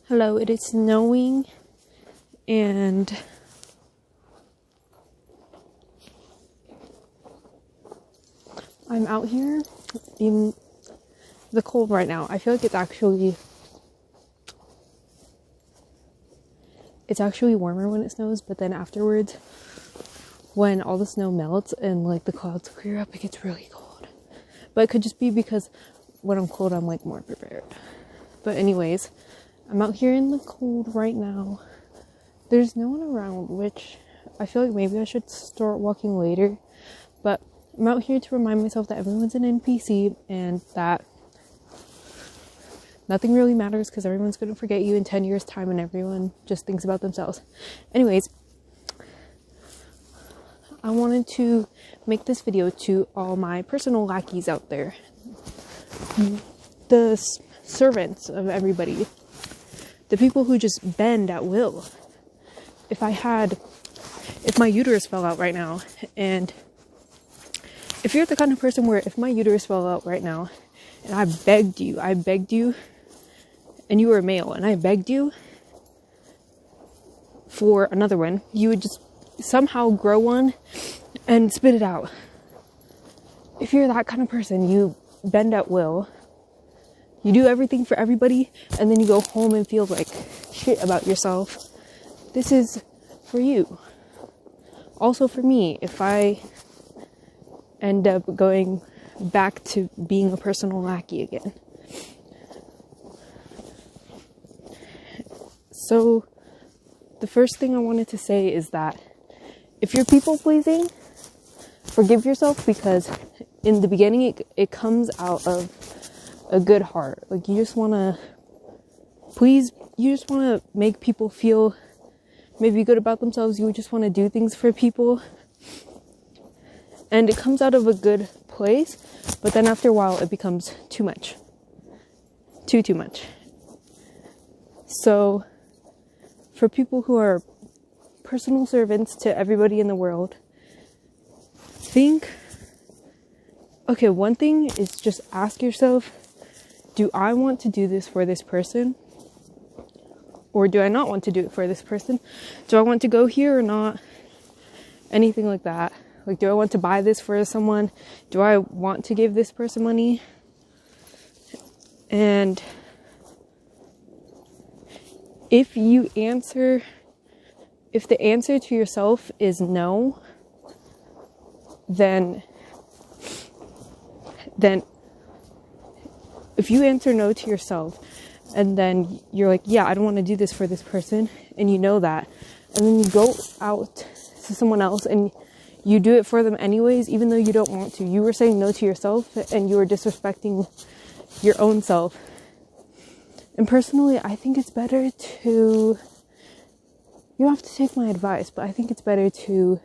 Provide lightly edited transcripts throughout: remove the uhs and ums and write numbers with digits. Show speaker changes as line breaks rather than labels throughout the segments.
Hello, it is snowing and I'm out here in the cold right now. I feel like it's actually warmer when it snows, but then afterwards when all the snow melts and like the clouds clear up, it gets really cold. But it could just be because when I'm cold, I'm like more prepared. But anyways, I'm out here in the cold right now. There's no one around, which I feel like maybe I should start walking later. But I'm out here to remind myself that everyone's an NPC and that nothing really matters because everyone's going to forget you in 10 years' time and everyone just thinks about themselves. Anyways, I wanted to make this video to all my personal lackeys out there. The servants of everybody. The people who just bend at will. If my uterus fell out right now, and if you're the kind of person where if my uterus fell out right now, and I begged you, and you were a male, and I begged you for another one, you would just somehow grow one and spit it out. If you're that kind of person, you bend at will. You do everything for everybody, and then you go home and feel like shit about yourself. This is for you. Also for me, if I end up going back to being a personal lackey again. So, the first thing I wanted to say is that if you're people pleasing, forgive yourself, because in the beginning it comes out of a good heart. Like you just want to make people feel maybe good about themselves. You just want to do things for people, and it comes out of a good place, but then after a while it becomes too much. Too much. So for people who are personal servants to everybody in the world, one thing is just ask yourself, do I want to do this for this person? Or do I not want to do it for this person? Do I want to go here or not? Anything like that. Like, do I want to buy this for someone? Do I want to give this person money? And if the answer to yourself is no, then if you answer no to yourself, and then you're like, yeah, I don't want to do this for this person, and you know that, and then you go out to someone else and you do it for them anyways, even though you don't want to. You were saying no to yourself, and you were disrespecting your own self. And personally, I think it's better to, you have to take my advice, but I think it's better to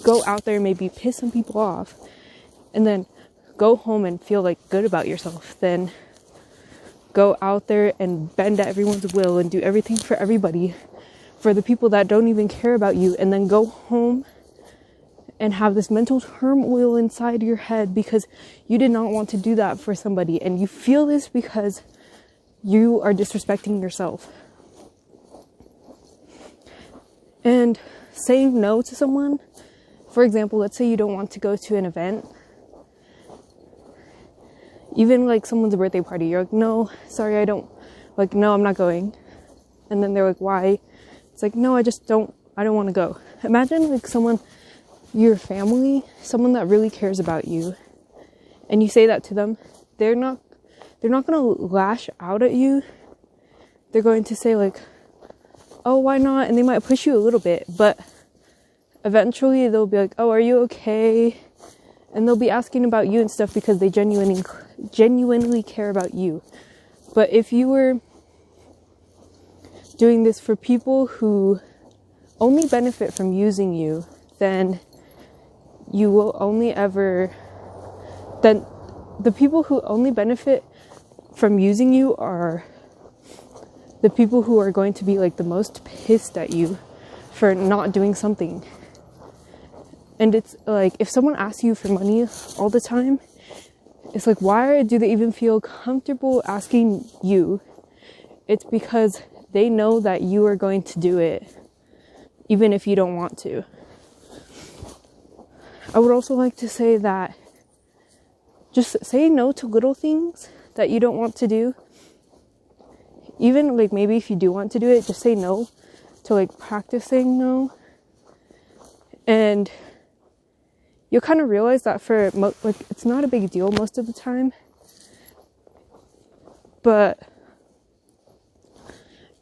go out there and maybe piss some people off, and then go home and feel like good about yourself, then go out there and bend at everyone's will and do everything for everybody, for the people that don't even care about you, and then go home and have this mental turmoil inside your head because you did not want to do that for somebody, and you feel this because you are disrespecting yourself. And saying no to someone, for example, let's say you don't want to go to an event, even like someone's birthday party, you're like, no, sorry, no, I'm not going. And then they're like, why? It's like, no, I don't want to go. Imagine like someone, your family, someone that really cares about you, and you say that to them, they're not going to lash out at you. They're going to say like, oh, why not? And they might push you a little bit, but eventually they'll be like, oh, are you okay? And they'll be asking about you and stuff because they genuinely care about you. But if you were doing this for people who only benefit from using you, then you will then the people who only benefit from using you are the people who are going to be like the most pissed at you for not doing something. And it's like, if someone asks you for money all the time, it's like, why do they even feel comfortable asking you it's because they know that you are going to do it, even if you don't want to. I would also like to say that just say no to little things that you don't want to do. Even like maybe if you do want to do it, just say no to like practice saying no. And you'll kind of realize that for like it's not a big deal most of the time.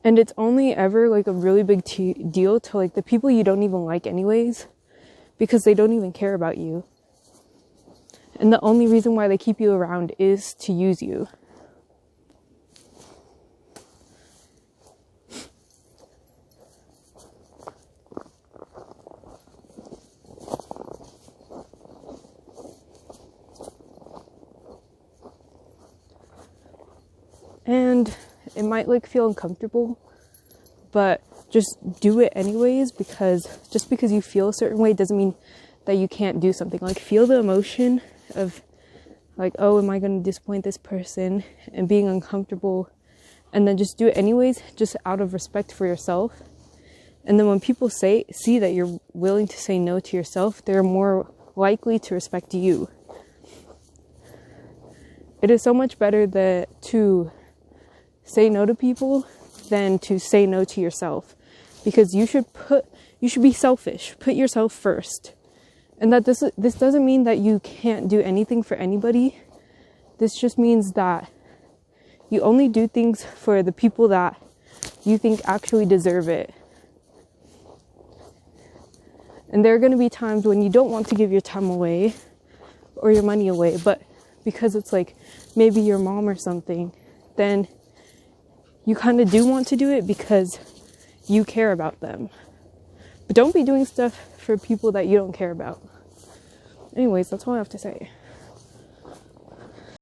And it's only ever like a really big deal to like the people you don't even like anyways, because they don't even care about you. And the only reason why they keep you around is to use you. And it might like feel uncomfortable, but just do it anyways, because just because you feel a certain way doesn't mean that you can't do something. Like feel the emotion of like, oh, am I going to disappoint this person, and being uncomfortable, and then just do it anyways, just out of respect for yourself. And then when people see that you're willing to say no to yourself, they're more likely to respect you. It is so much better to say no to people than to say no to yourself, because you should be selfish. Put yourself first. And that this doesn't mean that you can't do anything for anybody. This just means that you only do things for the people that you think actually deserve it. And there are going to be times when you don't want to give your time away or your money away, but because it's like maybe your mom or something, then you kind of do want to do it because you care about them. But don't be doing stuff for people that you don't care about. Anyways, that's all I have to say.